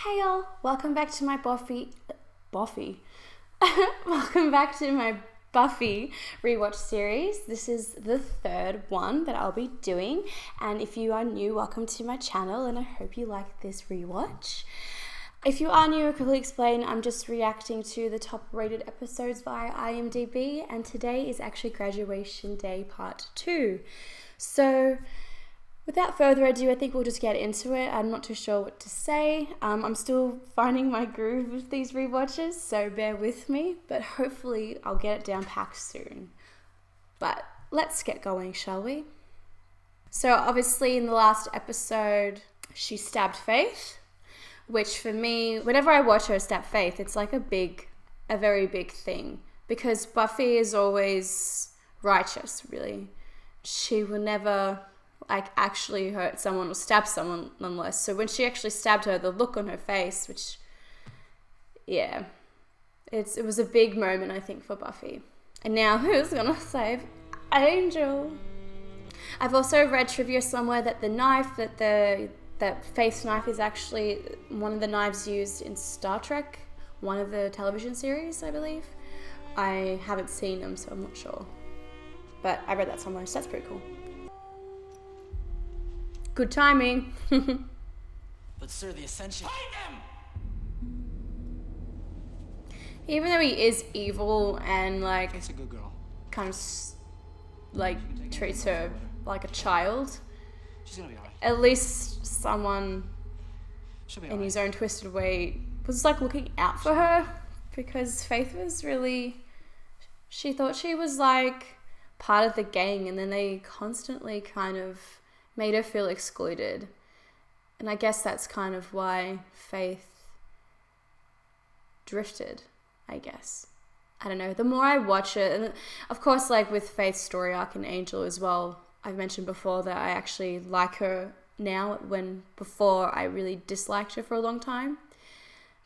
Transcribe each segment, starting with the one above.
Hey y'all, welcome back to my Buffy. Welcome back to my Buffy rewatch series. This is the third one that I'll be doing, and if you are new, welcome to my channel and I hope you like this rewatch. If you are new, I quickly explain, I'm just reacting to the top rated episodes via IMDb, and today is actually graduation day part 2. So without further ado, I think we'll just get into it. I'm not too sure what to say. I'm still finding my groove with these rewatches, so bear with me, but hopefully I'll get it down packed soon. But let's get going, shall we? So obviously in the last episode, she stabbed Faith, which for me, whenever I watch her stab Faith, it's like a very big thing, because Buffy is always righteous, really. She will never actually hurt someone or stab someone nonetheless. So when she actually stabbed her, the look on her face, which, yeah, it was a big moment, I think, for Buffy. And now who's gonna save Angel? I've also read trivia somewhere that the knife, that Faith's knife is actually one of the knives used in Star Trek, one of the television series, I believe. I haven't seen them, so I'm not sure. But I read that somewhere, so that's pretty cool. Good timing. But sir, the Ascension... Fight them! Even though he is evil and That's a good girl. kind of treats her like a child, She's gonna be alright. at least someone She'll be in alright. his own twisted way was looking out for her, because Faith was really, she thought she was part of the gang, and then they constantly kind of made her feel excluded. And I guess that's kind of why Faith drifted, I guess. I don't know. The more I watch it, and of course, with Faith's story arc and Angel as well, I've mentioned before that I actually like her now, when before I really disliked her for a long time.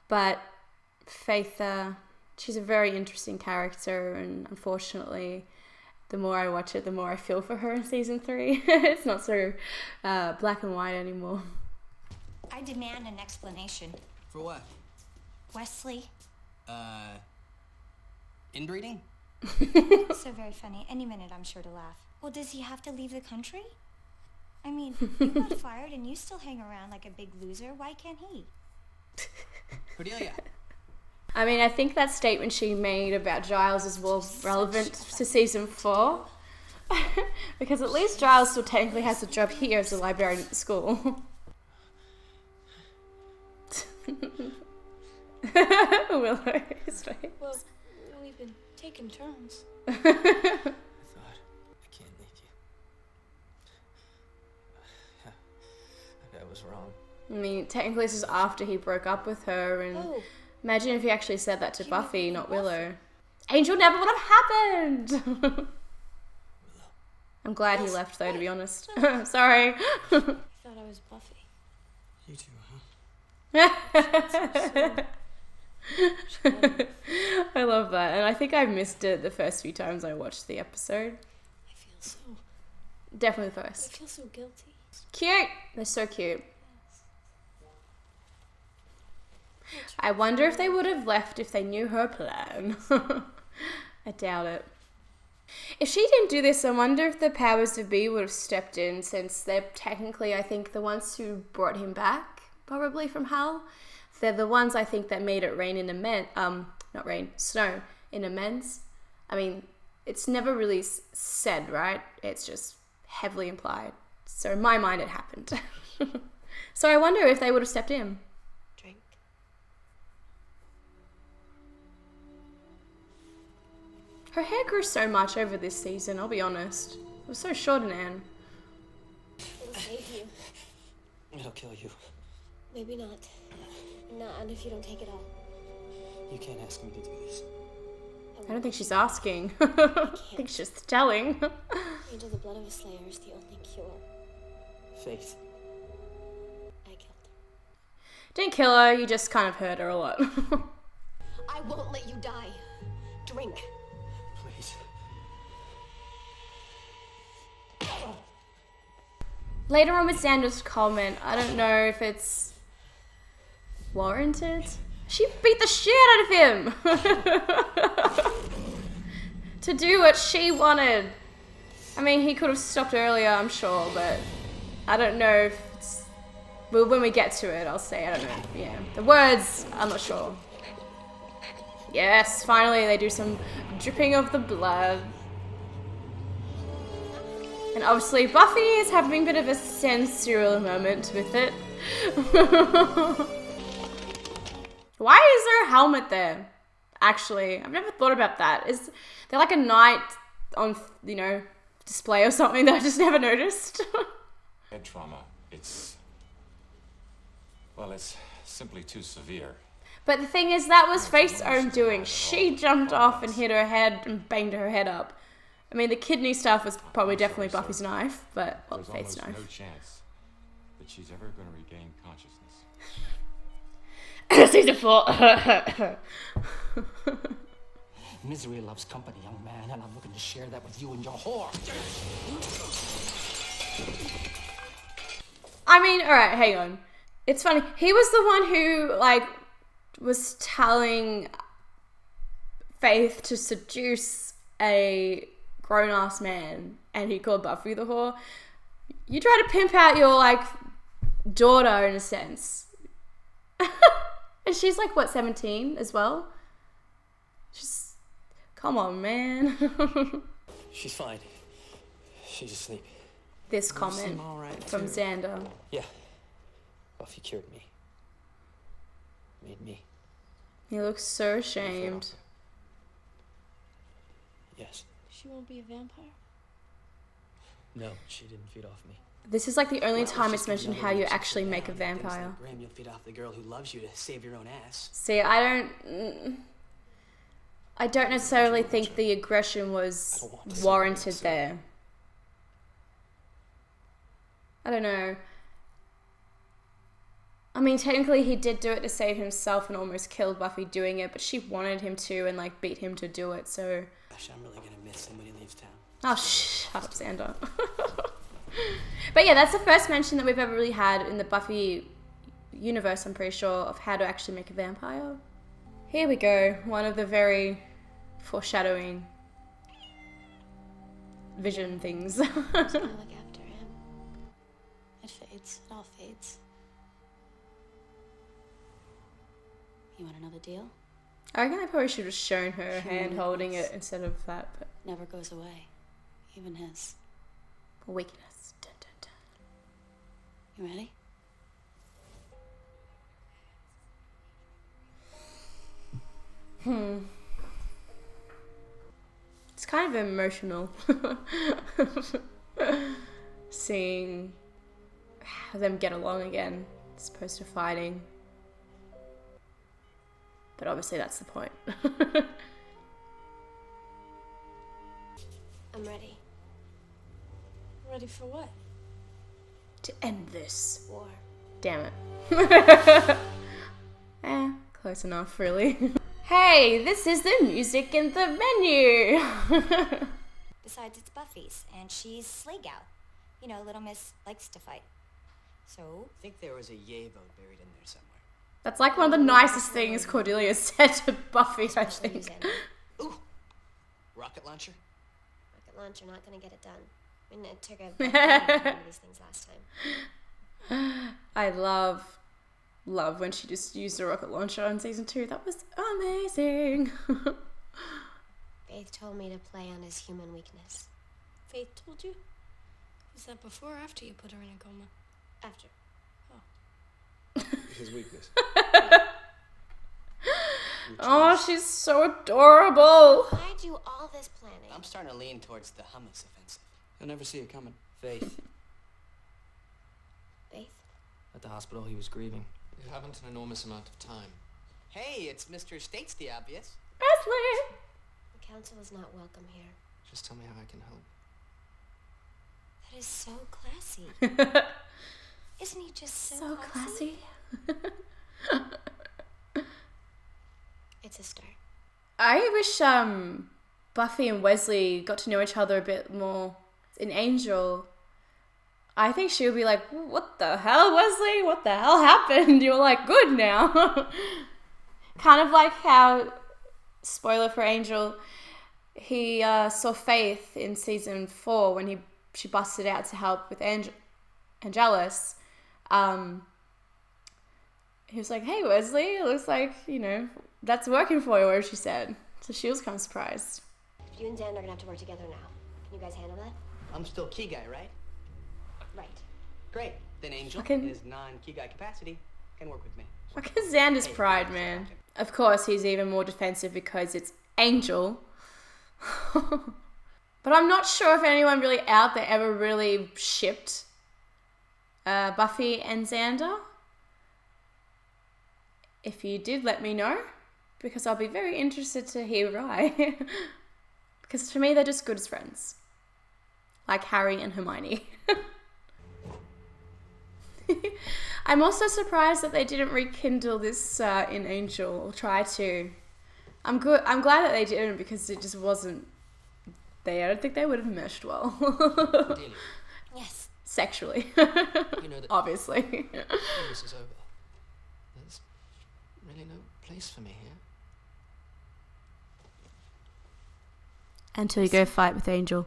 But Faith, she's a very interesting character, and unfortunately, the more I watch it, the more I feel for her in season 3. It's not so black and white anymore. I demand an explanation. For what? Wesley. Inbreeding? So very funny. Any minute, I'm sure to laugh. Well, does he have to leave the country? I mean, you got fired and you still hang around like a big loser. Why can't he? Cordelia. I mean, I think that statement she made about Giles is more relevant to season 4. Because at least Giles still technically has a job here as a librarian at the school. Willow is face. Well, we've been taking turns. I thought I can't leave you. I was wrong. I mean, technically this is after he broke up with her, and imagine if he actually said that to Buffy, not Willow. Angel never would have happened! I'm glad he left though, to be honest. Sorry. I thought I was Buffy. You too, huh? I love that, and I think I missed it the first few times I watched the episode. I feel so... Definitely the I first. feel so guilty. Cute! They're so cute. I wonder if they would have left if they knew her plan. I doubt it. If she didn't do this, I wonder if the powers that be would have stepped in, since they're technically, I think, the ones who brought him back, probably from hell. They're the ones, I think, that made it rain in snow in immense. I mean, it's never really said, right? It's just heavily implied. So in my mind, it happened. So I wonder if they would have stepped in. Drink. Her hair grew so much over this season, I'll be honest. It was so short in Anne. It'll save you. It'll kill you. Maybe not. Not if you don't take it all. You can't ask me to do this. I don't think she's asking. I think she's just telling. Angel, the blood of a Slayer is the only cure. Faith. I killed her. Didn't kill her, you just kind of hurt her a lot. I won't let you die. Drink. Please. Later on with Sanders' comment, I don't know if it's warranted? She beat the shit out of him to do what she wanted. I mean, he could have stopped earlier, I'm sure, but I don't know if it's... Well, when we get to it, I'll say, I don't know. Yeah, the words, I'm not sure. Yes, finally they do some dripping of the blood. And obviously Buffy is having a bit of a sensual moment with it. Why is there a helmet there? Actually, I've never thought about that. Is there like a knight on, you know, display or something that I just never noticed? Head trauma. It's simply too severe. But the thing is, that was Faith's own doing. She jumped off and hit her head and banged her head up. I mean, the kidney stuff was probably definitely Buffy's knife, but, well, Faith's knife. There's almost no chance that she's ever going to regain consciousness. Season 4. Misery loves company, young man, and I'm looking to share that with you and your whore. I mean, alright, hang on. It's funny. He was the one who, like, was telling Faith to seduce a grown-ass man, and he called Buffy the whore. You try to pimp out your, like, daughter, in a sense. And she's, like, what, 17 as well? Just, come on, man. She's fine. She's asleep. This comment all right, from too. Xander. Yeah. Buffy cured me. Made me. He looks so ashamed. Yes. She won't be a vampire? No, she didn't feed off me. This is like the only Well, time it's it's just mentioned another how you reason actually for make a that. Things vampire. like Graham, you'll feed off the girl who loves you to save your own ass. See, I don't necessarily think the aggression was warranted there. I don't know. I mean, technically he did do it to save himself and almost killed Buffy doing it, but she wanted him to and, like, beat him to do it, so... Gosh, I'm really gonna miss him when he leaves town. Oh, shut up, Xander. But yeah, that's the first mention that we've ever really had in the Buffy universe, I'm pretty sure, of how to actually make a vampire. Here we go. One of the very foreshadowing vision things. I was gonna look after him. It fades. It all fades. You want another deal? I reckon I probably should have shown her Human hand holding weakness. it instead of that, but Never goes away. Even his. weakness. Dun, dun, dun. You ready? It's kind of emotional seeing them get along again as opposed to fighting. But obviously that's the point. I'm ready. Ready for what? To end this. War. Damn it. Close enough, really. Hey, this is the music in the menu. Besides, it's Buffy's, and she's Slay Gal. You know, Little Miss likes to fight. So, I think there was a yay vote buried in there somewhere. That's like one of the nicest things Cordelia said to Buffy, I Special think. use it. Ooh! Rocket launcher? Rocket launcher, not gonna get it done. I mean, it took a one of these things last time. I love when she just used a rocket launcher in season 2. That was amazing. Faith told me to play on his human weakness. Faith told you? Was that before or after you put her in a coma? After. His weakness. Oh, she's so adorable. Why do all this planning? I'm starting to lean towards the hummus offensive. You'll never see it coming. Faith. Faith? At the hospital, he was grieving. You haven't an enormous amount of time. Hey, it's Mr. States the obvious. Wesley. The council is not welcome here. Just tell me how I can help. that is so classy. Isn't he just So classy. It's a start. I wish Buffy and Wesley got to know each other a bit more. In Angel, I think she would be like, what the hell, Wesley? What the hell happened? You're like, good now. Kind of like how, spoiler for Angel, he saw Faith in season 4 when she busted out to help with Angelus. He was like, hey, Wesley, it looks like, you know, that's working for you, whatever she said. So she was kind of surprised. You and Xander are gonna have to work together now. Can you guys handle that? I'm still key guy, right? Right. Great. Then Angel, Fucking- in his non-key guy capacity, can work with me. Fucking Xander's pride, man. Of course, he's even more defensive because it's Angel. But I'm not sure if anyone really out there ever really shipped Buffy and Xander. If you did, let me know, because I'll be very interested to hear why. Because for me, they're just good as friends. Like Harry and Hermione. I'm also surprised that they didn't rekindle this in Angel, or try to. I'm glad that they didn't, because it just wasn't there. I don't think they would have meshed well. Delia, Yes. Sexually. you know that Obviously. when this is over, there's really no place for me here. Until you go fight with Angel.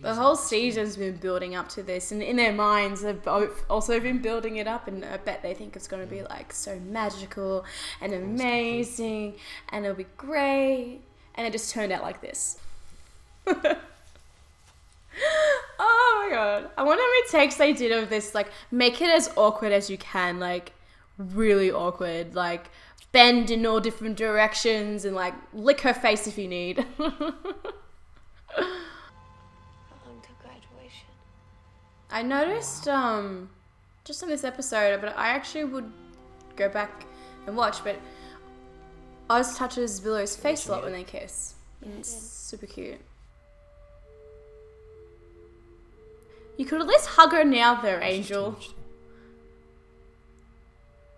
The whole season's been building up to this, and in their minds they've both also been building it up, and I bet they think it's going to be like so magical and amazing and it'll be great, and it just turned out like this. Oh my god, I wonder how many takes they did of this, like make it as awkward as you can, like really awkward, like bend in all different directions and like lick her face if you need. I noticed, just on this episode, but I actually would go back and watch, but Oz touches Willow's face a lot when they kiss. And it's super cute. You could at least hug her now though, Angel.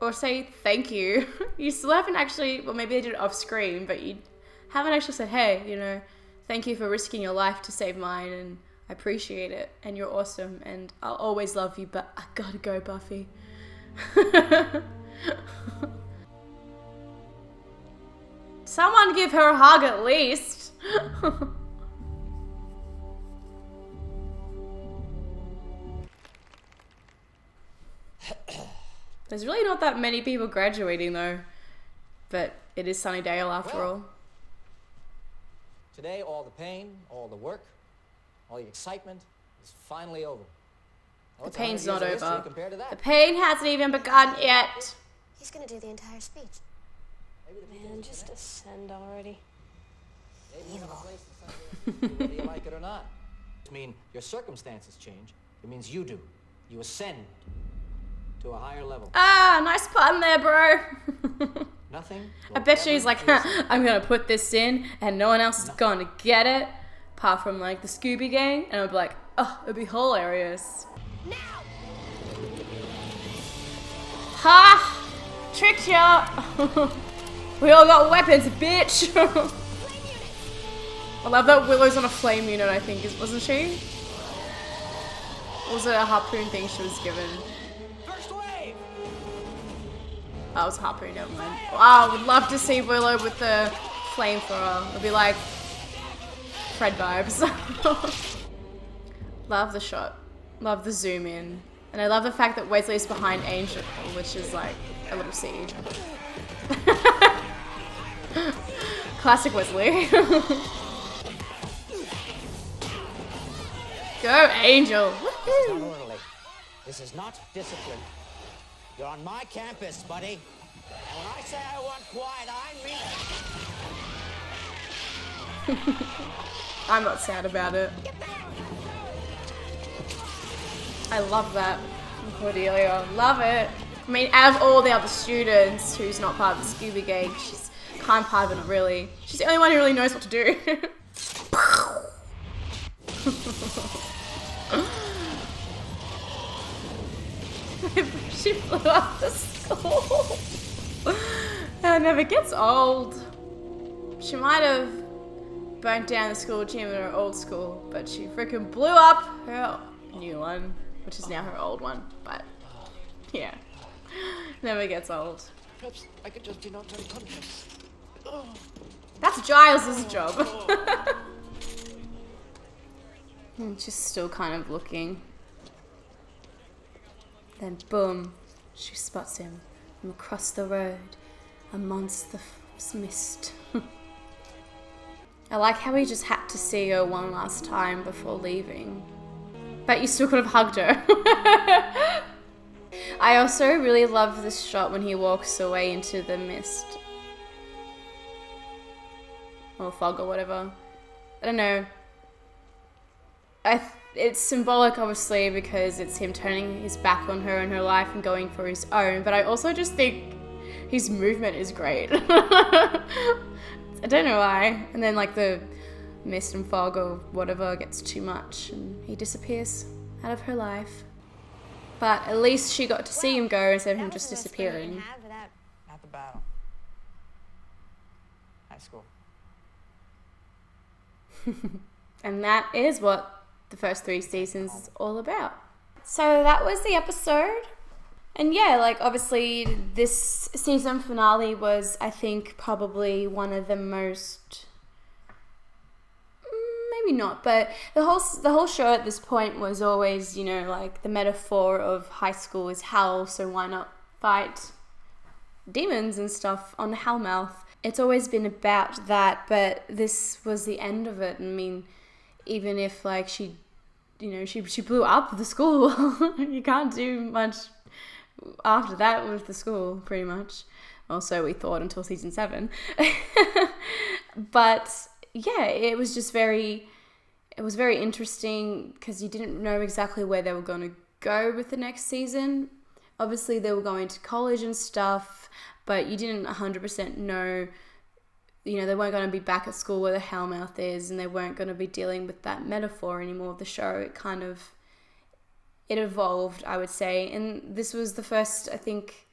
Or say thank you. You still haven't actually, well maybe they did it off screen, but you haven't actually said, hey, you know, thank you for risking your life to save mine, and I appreciate it, and you're awesome, and I'll always love you, but I gotta go, Buffy. Someone give her a hug at least. There's really not that many people graduating though, but it is Sunnydale after all. Today, all the pain, all the work, all the excitement is finally over. The pain's not over. The pain hasn't even begun yet. He's gonna do the entire speech. Man, just ascend already. Whether you like it or not. I mean, your circumstances change. It means you do. You ascend to a higher level. Ah, nice pun there, bro. Nothing. I bet she's like, I'm gonna put this in and no one else is gonna get it. Apart from like the Scooby Gang. And I'd be like, oh, it'd be hilarious. Now! Ha! Tricked ya! We all got weapons, bitch! I love that Willow's on a flame unit, I think, wasn't she? Or was it a harpoon thing she was given? First wave! Oh, it was a harpoon, never mind. Wow, I would love to see Willow with the flamethrower. It'd be like Fred vibes. Love the shot. Love the zoom in. And I love the fact that Wesley's behind Angel, which is like a little seed. Classic Wesley. Go Angel. Orderly. This is not discipline. You're on my campus, buddy. And when I say I want quiet, I mean it. I'm not sad about it. I love that from Cordelia. Love it. I mean, out of all the other students who's not part of the Scooby Gang, she's kind of part of it, not really. She's the only one who really knows what to do. She blew up the school. It never gets old. She might have burnt down the school gym at her old school, but she freaking blew up her new one, which is now her old one, but yeah, never gets old. Perhaps I could just not unconscious. That's Giles' job. And she's still kind of looking. Then boom, she spots him from across the road amongst the mist. I like how he just had to see her one last time before leaving. But you still could have hugged her. I also really love this shot when he walks away into the mist. Or fog or whatever. I don't know. It's symbolic, obviously, because it's him turning his back on her and her life and going for his own. But I also just think his movement is great. I don't know why. And then like the mist and fog or whatever gets too much and he disappears out of her life. But at least she got to see him go instead of him just disappearing. At the battle. High school. And that is what the first 3 seasons is all about. So that was the episode. And yeah, like obviously this season finale was, I think, probably one of the most, maybe not, but the whole show at this point was always, you know, like the metaphor of high school is hell, so why not fight demons and stuff on Hellmouth. It's always been about that, but this was the end of it. I mean, even if like she blew up the school, you can't do much after that with the school, pretty much. Also, we thought until season 7. But yeah, it was very interesting because you didn't know exactly where they were going to go with the next season. Obviously, they were going to college and stuff, but you didn't 100% know, you know, they weren't going to be back at school where the Hellmouth is, and they weren't going to be dealing with that metaphor anymore of the show. It evolved, I would say. And this was the first, I think,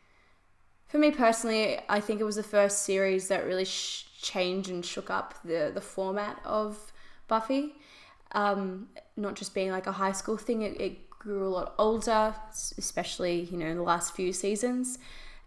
for me personally, I think it was the first series that really changed and shook up the format of Buffy. Not just being like a high school thing, it grew a lot older, especially, you know, in the last few seasons.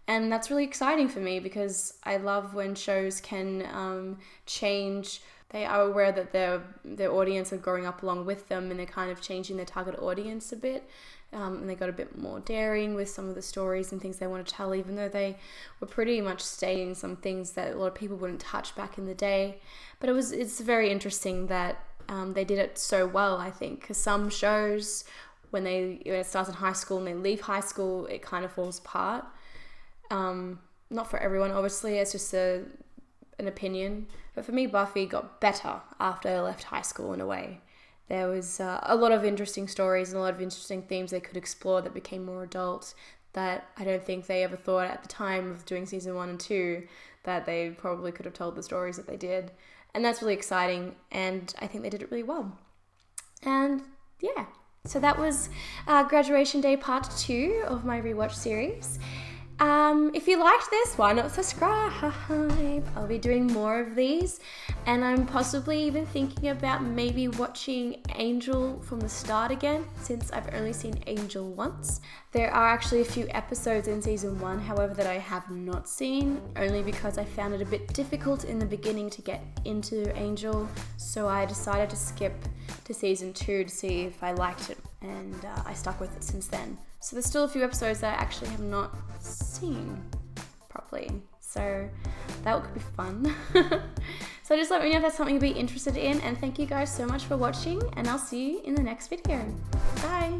And that's really exciting for me because I love when shows can change. They are aware that their audience are growing up along with them, and they're kind of changing their target audience a bit. And they got a bit more daring with some of the stories and things they want to tell, even though they were pretty much stating some things that a lot of people wouldn't touch back in the day. But it's very interesting that they did it so well, I think, because some shows, when it starts in high school and they leave high school, it kind of falls apart. Not for everyone, obviously, it's just an opinion. But for me, Buffy got better after I left high school in a way. There was a lot of interesting stories and a lot of interesting themes they could explore that became more adult that I don't think they ever thought at the time of doing season 1 and 2 that they probably could have told the stories that they did. And that's really exciting, and I think they did it really well. And yeah, so that was Graduation Day Part 2 of my rewatch series. If you liked this, why not subscribe? I'll be doing more of these, and I'm possibly even thinking about maybe watching Angel from the start again, since I've only seen Angel once. There are actually a few episodes in season 1, however, that I have not seen, only because I found it a bit difficult in the beginning to get into Angel, so I decided to skip to season 2 to see if I liked it, and I stuck with it since then. So there's still a few episodes that I actually have not seen properly. So that could be fun. So just let me know if that's something you'd be interested in. And thank you guys so much for watching. And I'll see you in the next video. Bye.